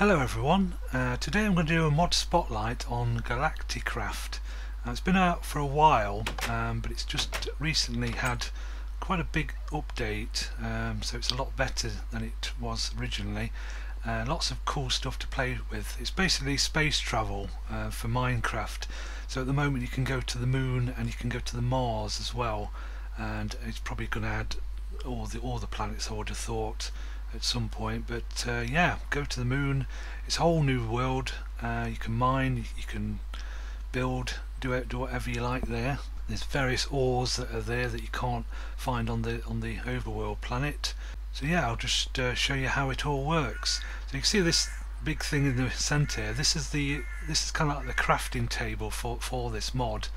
Hello everyone, today I'm going to do a mod spotlight on Galacticraft. It's been out for a while, but it's just recently had quite a big update, so it's a lot better than it was originally. Lots of cool stuff to play with. It's basically space travel for Minecraft, so at the moment you can go to the moon and you can go to the Mars as well, and it's probably going to add all the planets, I would have thought, at some point. But yeah, go to the moon. It's a whole new world. You can mine, you can build, do whatever you like there. There's various ores that are there that you can't find on the overworld planet. So yeah, I'll just show you how it all works. So you can see this big thing in the centre. This is kind of like the crafting table for this mod.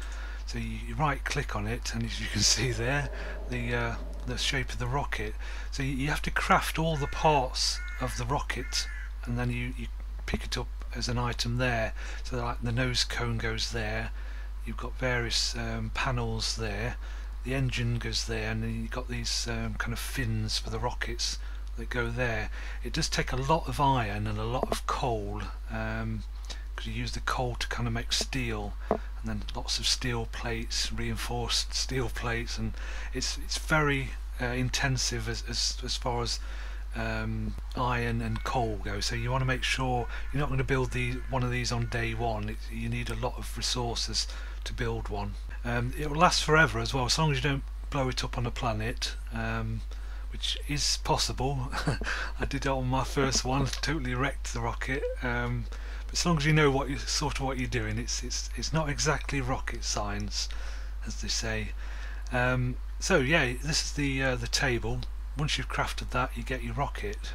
So you right click on it, and as you can see there, the shape of the rocket. So you have to craft all the parts of the rocket, and then you pick it up as an item there. So like the nose cone goes there, you've got various panels there, the engine goes there, and then you've got these kind of fins for the rockets that go there. It does take a lot of iron and a lot of coal, because you use the coal to kind of make steel, and then lots of steel plates, reinforced steel plates, and it's very intensive as far as iron and coal go. So you want to make sure you're not going to build one of these on day one. You need a lot of resources to build one. It will last forever as well, as long as you don't blow it up on a planet, which is possible. I did it on my first one, totally wrecked the rocket. But as long as you know what you're doing, it's not exactly rocket science, as they say. So yeah, this is the table. Once you've crafted that, you get your rocket,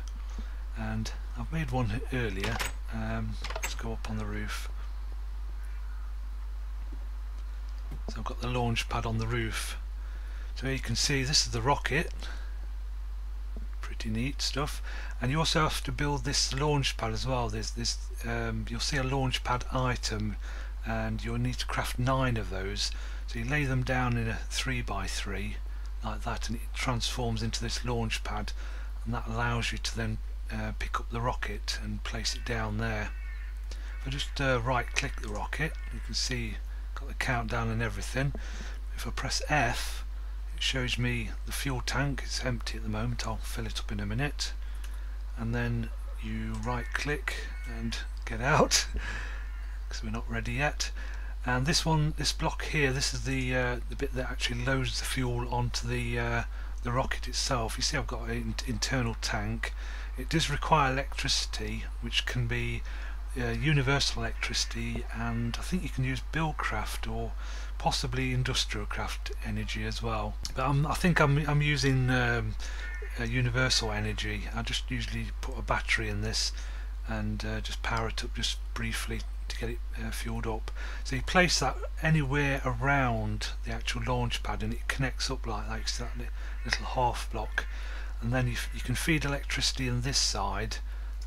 and I've made one earlier. Let's go up on the roof. So I've got the launch pad on the roof. So you can see this is the rocket. Pretty neat stuff. And you also have to build this launch pad as well. There's this you'll see a launch pad item, and you'll need to craft 9 of those. So you lay them down in a 3x3 like that, and it transforms into this launch pad, and that allows you to then pick up the rocket and place it down there. If I just right click the rocket, you can see got the countdown and everything. If I press F, it shows me the fuel tank. It's empty at the moment, I'll fill it up in a minute. And then you right click and get out, because we're not ready yet. And this block here, this is the bit that actually loads the fuel onto the rocket itself. You see I've got an internal tank. It does require electricity, which can be universal electricity, and I think you can use buildcraft or possibly industrial craft energy as well. But I think I'm using universal energy. I just usually put a battery in this and just power it up just briefly to get it fueled up. So you place that anywhere around the actual launch pad, and it connects up like that. So that little half block, and then you can feed electricity on this side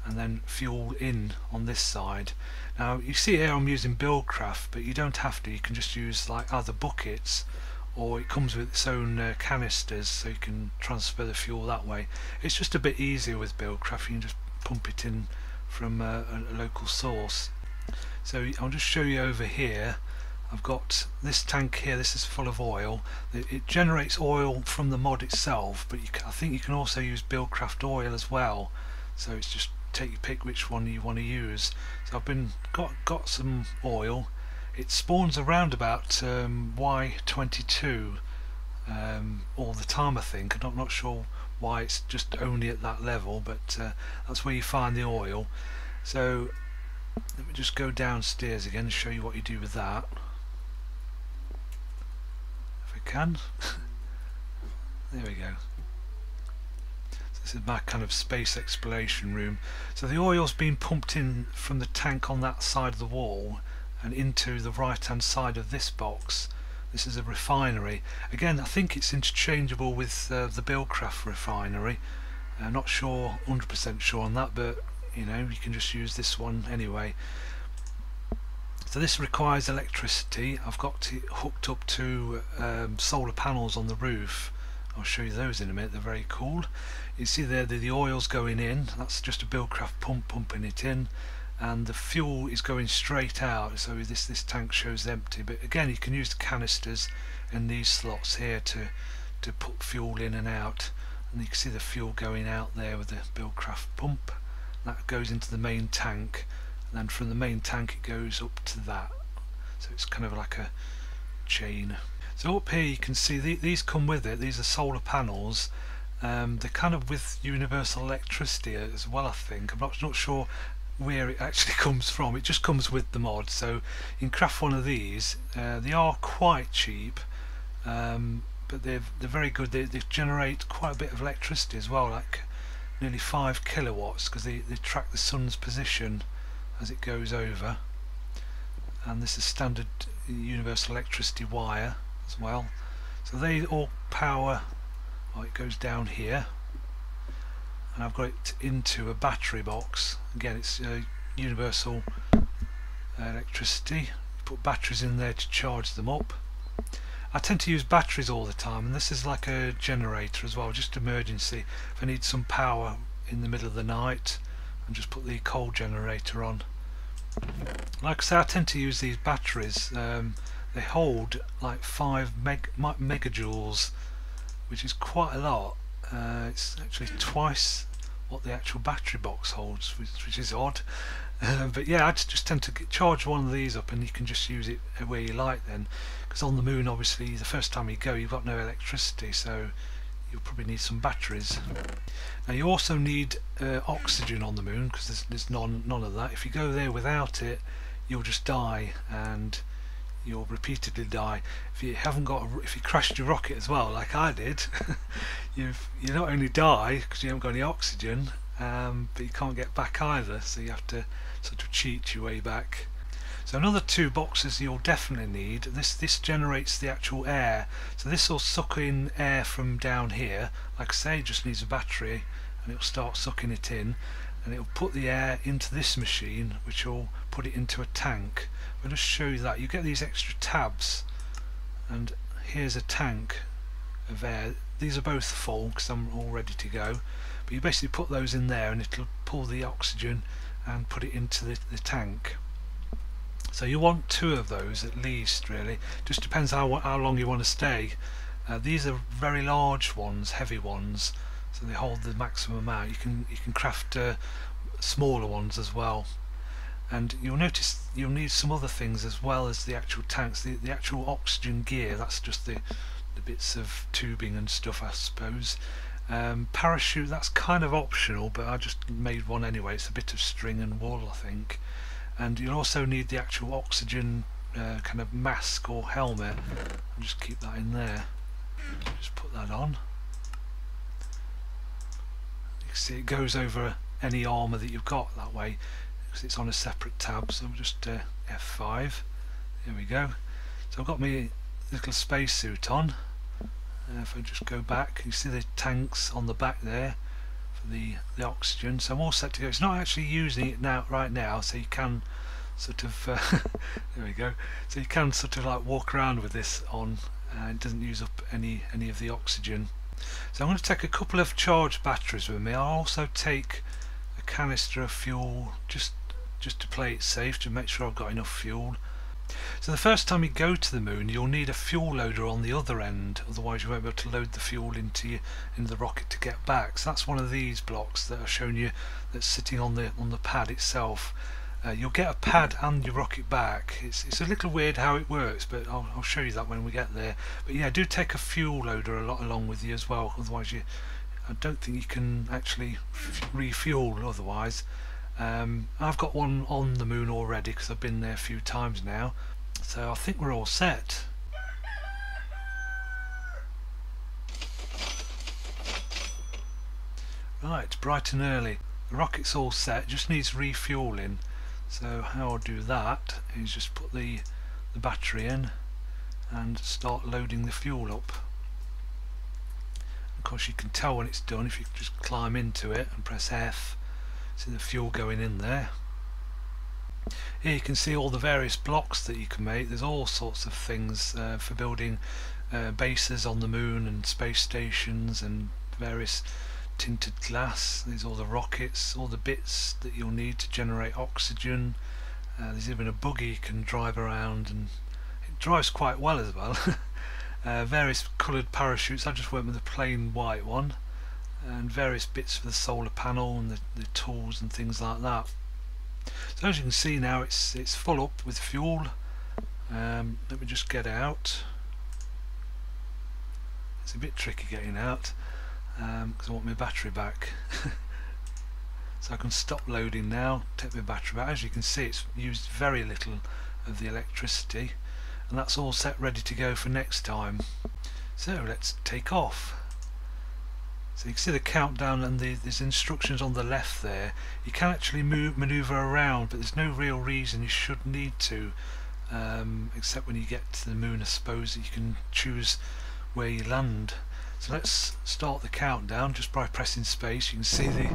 and then fuel in on this side. Now you see here I'm using buildcraft, but you don't have to. You can just use like other buckets, or it comes with its own canisters, so you can transfer the fuel that way. It's just a bit easier with buildcraft. You can just pump it in from a local source. So I'll just show you over here. I've got this tank here. This is full of oil. It generates oil from the mod itself, but I think you can also use buildcraft oil as well. So it's just pick which one you want to use. So I've got some oil. It spawns around about Y22 all the time, I think. I'm not sure why it's just only at that level, but that's where you find the oil. So let me just go downstairs again and show you what you do with that, if I can. There we go. This is my kind of space exploration room. So the oil's been pumped in from the tank on that side of the wall and into the right hand side of this box. This is a refinery. Again, I think it's interchangeable with the buildcraft refinery. I'm not sure, 100% sure on that, but you know, you can just use this one anyway. So this requires electricity. I've got it hooked up to solar panels on the roof, I'll show you those in a minute. They're very cool. You see there the oil's going in. That's just a Buildcraft pump pumping it in, and the fuel is going straight out. So this tank shows empty, but again you can use the canisters in these slots here to put fuel in and out, and you can see the fuel going out there with the Buildcraft pump. That goes into the main tank, and then from the main tank it goes up to that. So it's kind of like a chain. So up here you can see these come with it. These are solar panels. They're kind of with universal electricity as well, I think. I'm not sure where it actually comes from. It just comes with the mod. So you can craft one of these. They are quite cheap, but they're very good. They generate quite a bit of electricity as well, like nearly 5 kilowatts, because they track the sun's position as it goes over. And this is standard universal electricity wire as well. So they all power. Oh, it goes down here, and I've got it into a battery box. Again, it's universal electricity. You put batteries in there to charge them up. I tend to use batteries all the time, and this is like a generator as well, just emergency. If I need some power in the middle of the night, and just put the coal generator on. Like I say, I tend to use these batteries. They hold like 5 megajoules, which is quite a lot. It's actually twice what the actual battery box holds, which is odd. But yeah, I just tend to charge one of these up, and you can just use it where you like then, because on the moon obviously the first time you go you've got no electricity, so you'll probably need some batteries. Now you also need oxygen on the moon, because there's none of that. If you go there without it, you'll just die, and you'll repeatedly die. If you crashed your rocket as well, like I did, you not only die because you haven't got any oxygen, but you can't get back either. So you have to sort of cheat your way back. So another 2 boxes you'll definitely need. This generates the actual air. So this will suck in air from down here. Like I say, it just needs a battery, and it'll start sucking it in, and it'll put the air into this machine, which will put it into a tank. I'll just show you that. You get these extra tabs, and here's a tank of air. These are both full because I'm all ready to go, but you basically put those in there, and it'll pull the oxygen and put it into the tank. So you want 2 of those at least, really. Just depends how long you want to stay. These are very large ones, heavy ones, so they hold the maximum amount. You can craft smaller ones as well. And you'll notice you'll need some other things as well as the actual tanks. The actual oxygen gear, that's just the bits of tubing and stuff, I suppose. Parachute, that's kind of optional, but I just made one anyway. It's a bit of string and wool, I think. And you'll also need the actual oxygen kind of mask or helmet. I'll just keep that in there. Just put that on. You can see it goes over any armour that you've got that way, because it's on a separate tab. So just F5. There we go. So I've got my little spacesuit on. If I just go back, you see the tanks on the back there for the oxygen. So I'm all set to go. It's not actually using it right now, so you can sort of there we go. So you can sort of like walk around with this on. It doesn't use up any of the oxygen. So I'm going to take a couple of charged batteries with me. I'll also take a canister of fuel just to play it safe, to make sure I've got enough fuel. So the first time you go to the moon, you'll need a fuel loader on the other end, otherwise you won't be able to load the fuel into the rocket to get back. So that's one of these blocks that I've shown you, that's sitting on the pad itself. You'll get a pad and your rocket back. It's a little weird how it works, but I'll show you that when we get there. But yeah, do take a fuel loader along with you as well, otherwise I don't think you can actually refuel otherwise. I've got one on the moon already because I've been there a few times now, so I think we're all set. Right, bright and early. The rocket's all set, just needs refueling. So how I'll do that is just put the battery in and start loading the fuel up. Of course you can tell when it's done if you just climb into it and press F. See the fuel going in there. Here you can see all the various blocks that you can make. There's all sorts of things for building bases on the moon and space stations and various tinted glass. There's all the rockets, all the bits that you'll need to generate oxygen. There's even a buggy you can drive around, and it drives quite well as well. Various coloured parachutes. I just went with the plain white one, and various bits for the solar panel and the tools and things like that. So as you can see now, it's full up with fuel. Let me just get out. It's a bit tricky getting out because I want my battery back. So I can stop loading now, take my battery back. As you can see, it's used very little of the electricity, and that's all set ready to go for next time. So let's take off. So you can see the countdown, and there's instructions on the left there. You can actually manoeuvre around, but there's no real reason you should need to, except when you get to the moon. I suppose you can choose where you land. So let's start the countdown just by pressing space. You can see the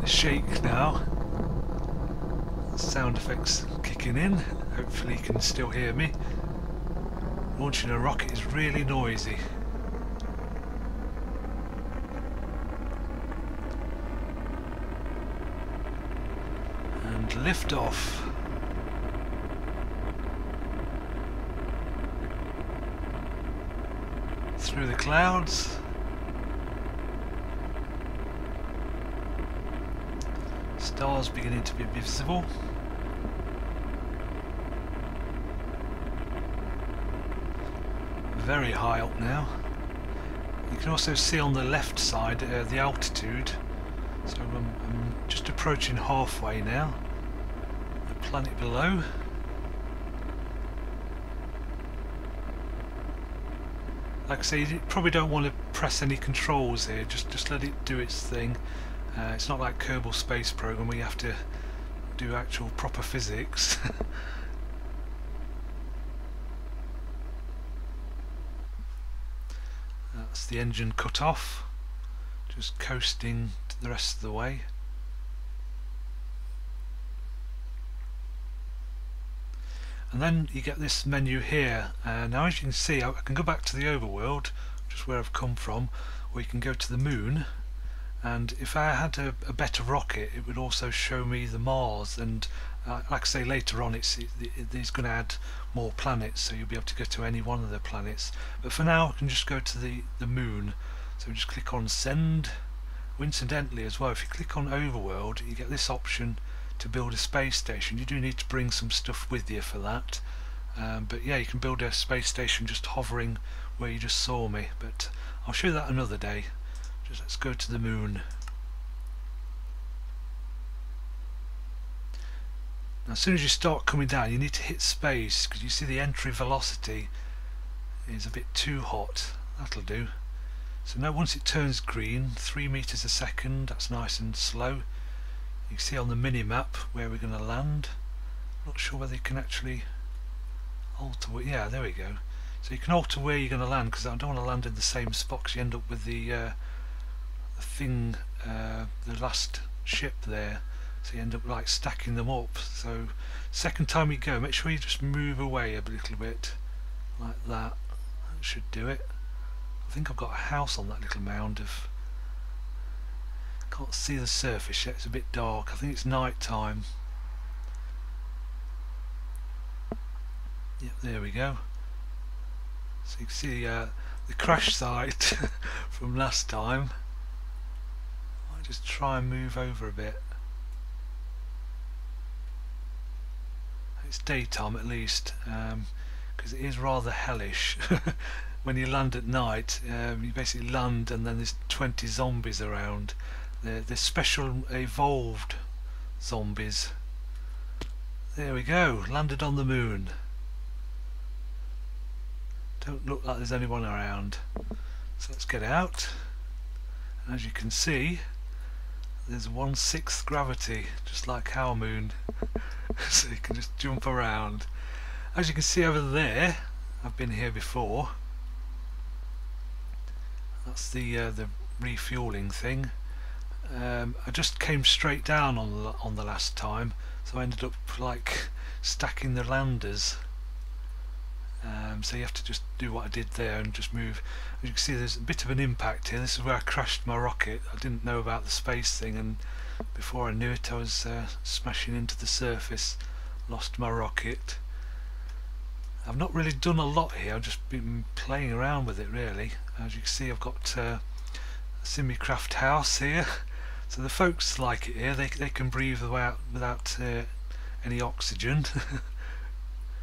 shake now. Sound effects kicking in. Hopefully you can still hear me. Launching a rocket is really noisy. And lift off. Through the clouds. Stars beginning to be visible. Very high up now. You can also see on the left side the altitude. So I'm just approaching halfway now. The planet below. Like I say, you probably don't want to press any controls here. Just let it do its thing. It's not like Kerbal Space Program where you have to do actual proper physics. That's the engine cut off. Just coasting the rest of the way. And then you get this menu here. Now as you can see, I can go back to the overworld, just where I've come from, or you can go to the moon. And if I had a better rocket, it would also show me the Mars, and like I say, later on it's going to add more planets, so you'll be able to go to any one of the planets. But for now I can just go to the moon. So just click on send. Incidentally as well, if you click on overworld, you get this option to build a space station. You do need to bring some stuff with you for that, but yeah, you can build a space station just hovering where you just saw me, but I'll show you that another day. Just let's go to the moon. Now, as soon as you start coming down, you need to hit space, because you see the entry velocity is a bit too hot. That'll do. So now once it turns green, 3 meters a second, that's nice and slow. You can see on the mini-map where we're going to land. Not sure whether you can actually alter. Yeah, there we go. So you can alter where you're going to land, because I don't want to land in the same spot, because you end up with the thing, the last ship there. So you end up like stacking them up. So second time you go, make sure you just move away a little bit, like that. That should do it. I think I've got a house on that little mound of. Can't see the surface yet, it's a bit dark. I think it's night time. Yep, there we go. So you can see the crash site from last time. I'll just try and move over a bit. It's daytime at least, because it is rather hellish. When you land at night, you basically land and then there's 20 zombies around. They're special evolved zombies. There we go, landed on the moon. Don't look like there's anyone around. So let's get out. And as you can see, there's 1/6 gravity, just like our moon. So you can just jump around. As you can see over there, I've been here before. That's the refueling thing. I just came straight down on the last time, so I ended up like stacking the landers. So you have to just do what I did there and just move. As you can see, there's a bit of an impact here. This is where I crashed my rocket. I didn't know about the space thing, and before I knew it I was smashing into the surface. Lost my rocket. I've not really done a lot here, I've just been playing around with it really. As you can see, I've got a sim-u-kraft house here. So the folks like it here, they can breathe without any oxygen.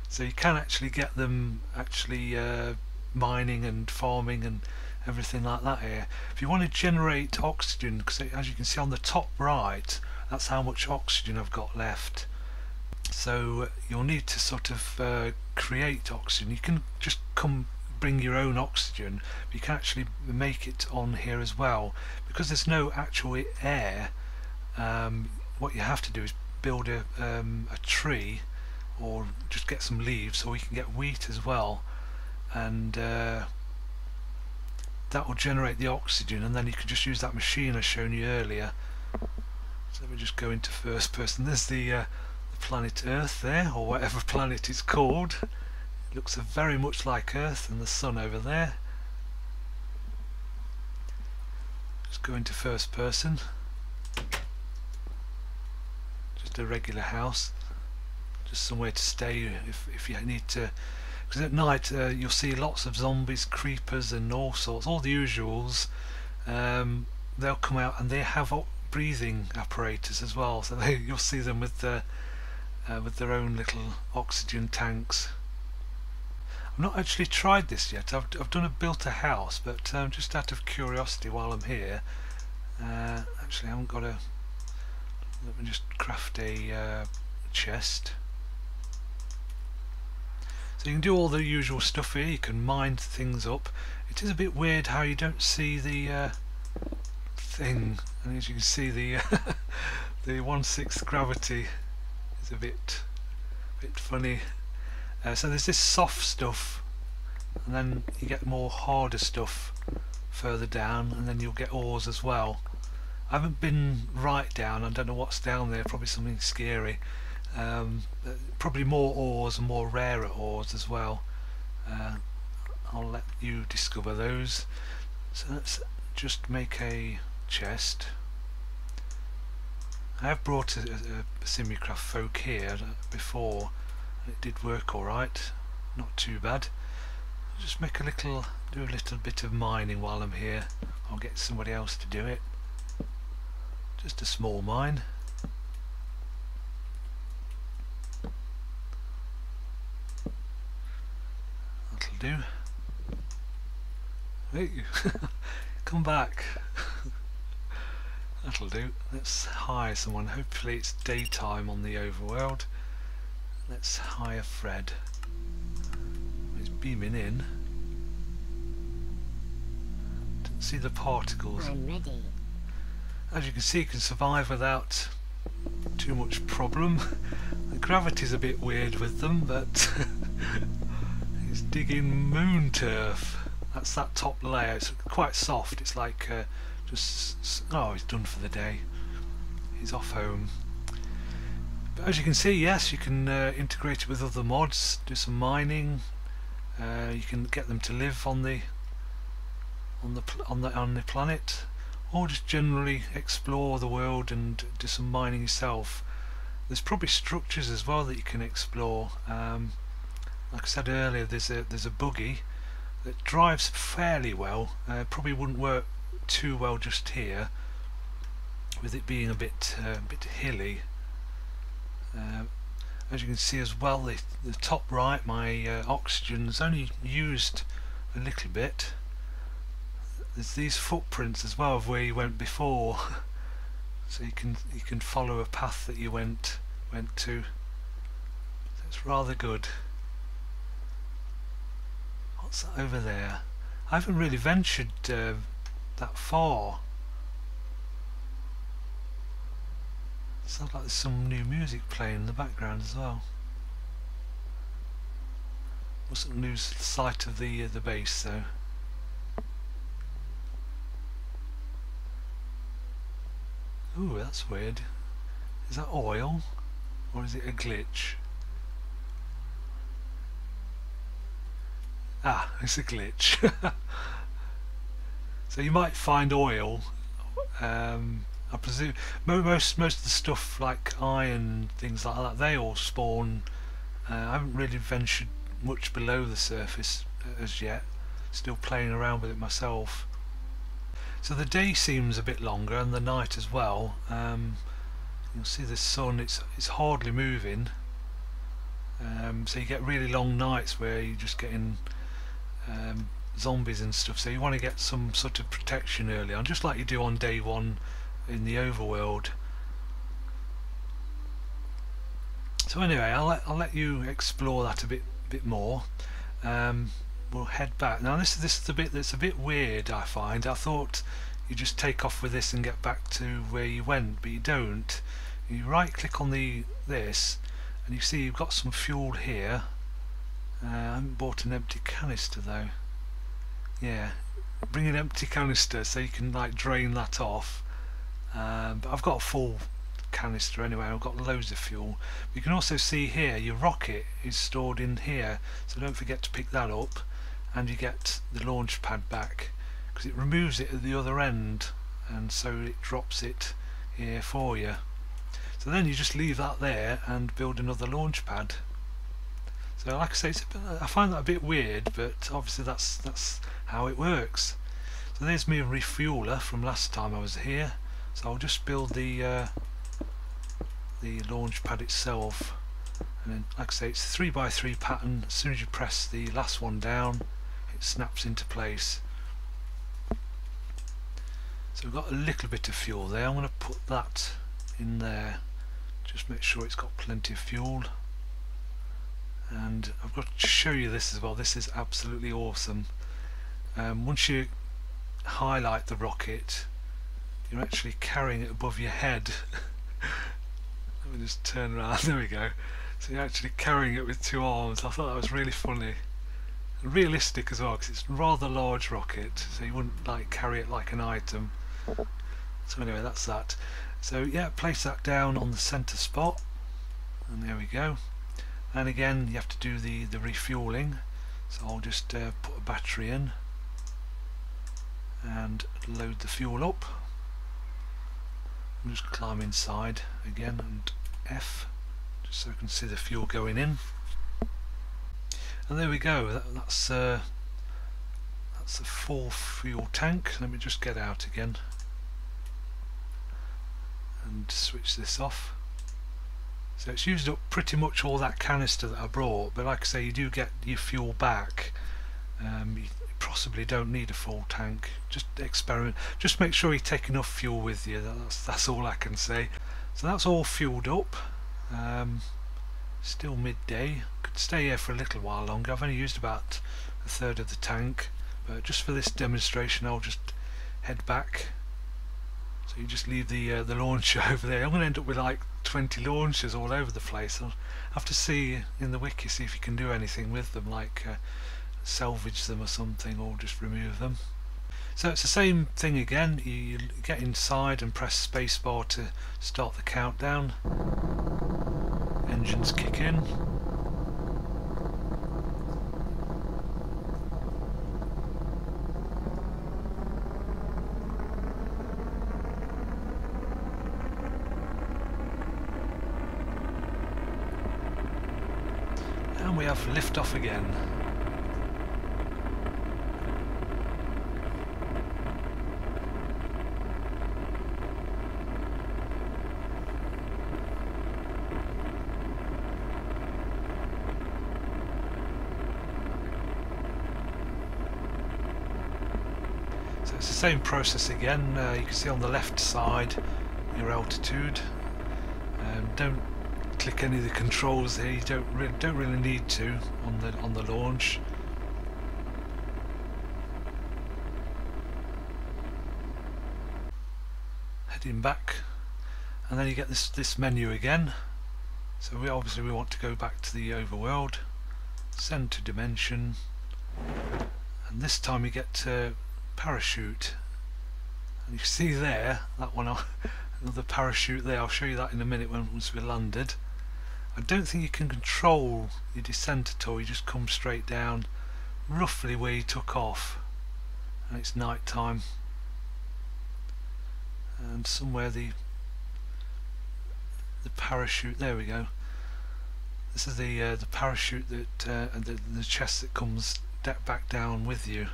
So you can actually get them mining and farming and everything like that here. If you want to generate oxygen, because as you can see on the top right, that's how much oxygen I've got left. So you'll need to sort of create oxygen. You can just come bring your own oxygen, but you can actually make it on here as well. Because there's no actual air, what you have to do is build a tree, or just get some leaves, so we can get wheat as well, and that will generate the oxygen, and then you can just use that machine I shown you earlier. So let me just go into first person. There's the planet Earth there, or whatever planet it's called. It looks very much like Earth, and the sun over there. Just go into first person. Just a regular house. Just somewhere to stay if you need to, because at night you'll see lots of zombies, creepers and all sorts, all the usuals. They'll come out and they have breathing apparatus as well, so you'll see them with their own little oxygen tanks. I've not actually tried this yet. I've built a house, but just out of curiosity while I'm here. Actually I haven't got a, let me just craft a chest. So you can do all the usual stuff here. You can mine things up. It is a bit weird how you don't see the thing, and as you can see, the the 1/6 gravity is a bit funny. So there's this soft stuff, and then you get more harder stuff further down, and then you'll get ores as well. I haven't been right down. I don't know what's down there. Probably something scary. Probably more ores and more rarer ores as well. I'll let you discover those. So let's just make a chest. I have brought a sim-u-kraft folk here before, and it did work alright, not too bad. Just make do a little bit of mining while I'm here. I'll get somebody else to do it. Just a small mine. That'll do. Hey, come back. That'll do. Let's hire someone. Hopefully it's daytime on the overworld. Let's hire Fred. He's beaming in. Didn't see the particles. I'm ready. As you can see, you can survive without too much problem. The gravity's a bit weird with them, but he's digging moon turf. That's that top layer. It's quite soft. It's like oh, he's done for the day. He's off home. But as you can see, yes, you can integrate it with other mods, do some mining. You can get them to live on the planet, or just generally explore the world and do some mining yourself. There's probably structures as well that you can explore. Like I said earlier, there's a buggy that drives fairly well. Probably wouldn't work too well just here, with it being a bit hilly. As you can see as well, the top right, my oxygen's only used a little bit. There's these footprints as well of where you went before, so you can follow a path that you went to. So it's rather good. What's that over there? I haven't really ventured that far. Sounds like there's some new music playing in the background as well. Mustn't lose sight of the base though. Ooh, that's weird. Is that oil, or is it a glitch? It's a glitch. So you might find oil. I presume most of the stuff like iron, things like that, they all spawn. I haven't really ventured much below the surface as yet. Still playing around with it myself. So the day seems a bit longer, and the night as well. You'll see the sun; it's hardly moving. So you get really long nights where you're just getting zombies and stuff. So you want to get some sort of protection early on, just like you do on day one in the overworld. So anyway, I'll let you explore that a bit more. We'll head back now. This is the bit that's a bit weird. I find I thought you just take off with this and get back to where you went, but you don't. You right click on this, and you see you've got some fuel here. I haven't bought an empty canister though. Yeah, bring an empty canister so you can like drain that off. But I've got a full canister anyway. I've got loads of fuel. You can also see here your rocket is stored in here, so don't forget to pick that up, and you get the launch pad back because it removes it at the other end, and so it drops it here for you. So then you just leave that there and build another launch pad. So like I say, I find that a bit weird, but obviously that's how it works. So there's my refueler from last time I was here. So I'll just build the launch pad itself, and then like I say, it's a 3x3 pattern. As soon as you press the last one down, it snaps into place. So we've got a little bit of fuel there. I'm going to put that in there, just make sure it's got plenty of fuel. And I've got to show you this as well. This is absolutely awesome. Once you highlight the rocket, you're actually carrying it above your head. Let me just turn around. There we go. So you're actually carrying it with two arms. I thought that was really funny and realistic as well, because it's a rather large rocket, so you wouldn't like carry it like an item. So anyway, that's that. So yeah, place that down on the center spot, and there we go. And again, you have to do the refueling. So I'll just put a battery in and load the fuel up. I'll just climb inside again and F, just so I can see the fuel going in. And there we go. That's a full fuel tank. Let me just get out again and switch this off. So it's used up pretty much all that canister that I brought, but like I say, you do get your fuel back. You possibly don't need a full tank. Just experiment. Just make sure you take enough fuel with you. That's all I can say. So that's all fueled up. Still midday. Could stay here for a little while longer. I've only used about a third of the tank, but just for this demonstration, I'll just head back. So you just leave the launcher over there. I'm going to end up with like 20 launchers all over the place. I'll have to see in the wiki, see if you can do anything with them, like salvage them or something, or just remove them. So it's the same thing again. You get inside and press spacebar to start the countdown. Engines kick in. And we have lift off again. So it's the same process again. You can see on the left side your altitude. Don't click any of the controls here. You don't really need to on the launch. Heading back, and then you get this menu again. So we want to go back to the overworld. Send to dimension, and this time you get parachute, and you see there that one, another parachute there. I'll show you that in a minute once we're landed. I don't think you can control your descent at all. You just come straight down roughly where you took off, and it's night time, and somewhere the parachute, there we go. This is the parachute that and the chest that comes back down with you,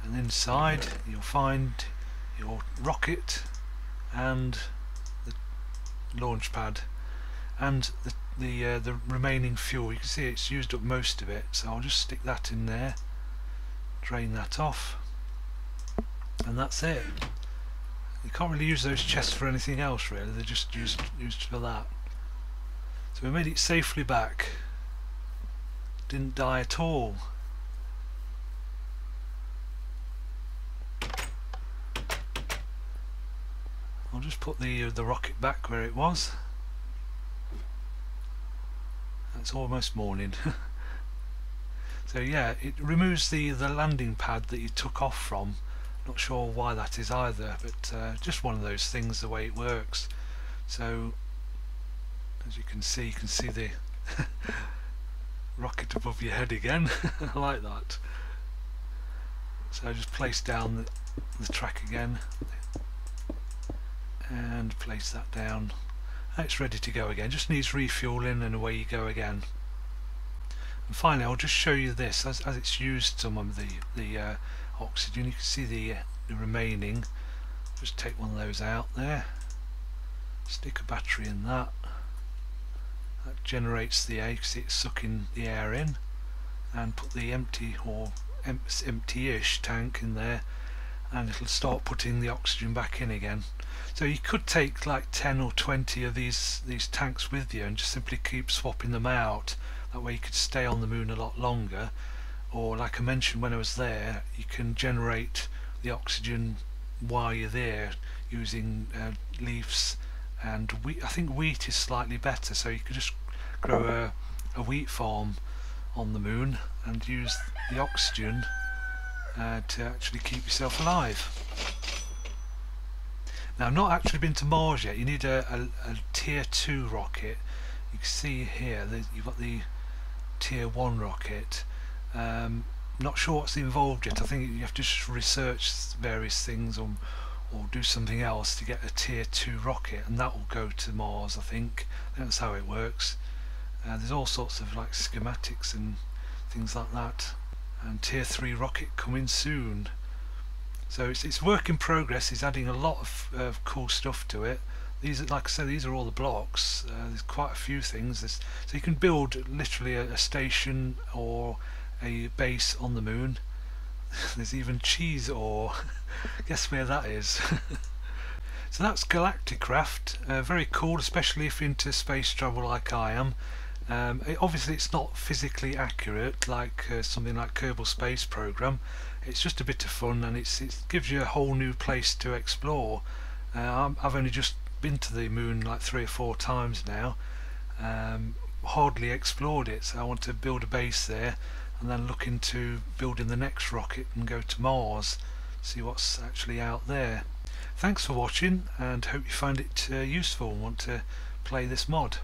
and inside you'll find your rocket and the launch pad and the remaining fuel. You can see it's used up most of it, so I'll just stick that in there, drain that off, and that's it. You can't really use those chests for anything else really, they're just used for that. So we made it safely back, didn't die at all. I'll just put the rocket back where it was. It's almost morning. So yeah, it removes the landing pad that you took off from. Not sure why that is either, but just one of those things, the way it works. So as you can see the rocket above your head again. I like that. So I just place down the track again and place that down. It's ready to go again, just needs refueling and away you go again. And finally I'll just show you this, as it's used some of the oxygen. You can see the remaining. Just take one of those out there, stick a battery in that. That generates the air, you can see it's sucking the air in, and put the empty or empty-ish tank in there, and it'll start putting the oxygen back in again. So you could take like 10 or 20 of these tanks with you and just simply keep swapping them out. That way you could stay on the moon a lot longer. Or like I mentioned when I was there, you can generate the oxygen while you're there using leaves and wheat. I think wheat is slightly better, so you could just grow a wheat farm on the moon and use the oxygen to actually keep yourself alive. Now I've not actually been to Mars yet. You need a tier 2 rocket. You can see here that you've got the tier 1 rocket. Not sure what's involved yet. I think you have to just research various things or do something else to get a tier 2 rocket, and that will go to Mars. I think that's how it works. There's all sorts of like schematics and things like that, and tier 3 rocket coming soon. So it's work in progress. He's adding a lot of cool stuff to it. These are, like I said, these are all the blocks. There's quite a few things. So you can build literally a station or a base on the moon. There's even cheese ore. Guess where that is? So that's Galacticraft. Very cool, especially if you're into space travel like I am. Obviously it's not physically accurate like something like Kerbal Space Program. It's just a bit of fun, and it gives you a whole new place to explore. I've only just been to the moon like 3 or 4 times now. Hardly explored it, so I want to build a base there and then look into building the next rocket and go to Mars, see what's actually out there. Thanks for watching, and hope you find it useful and want to play this mod.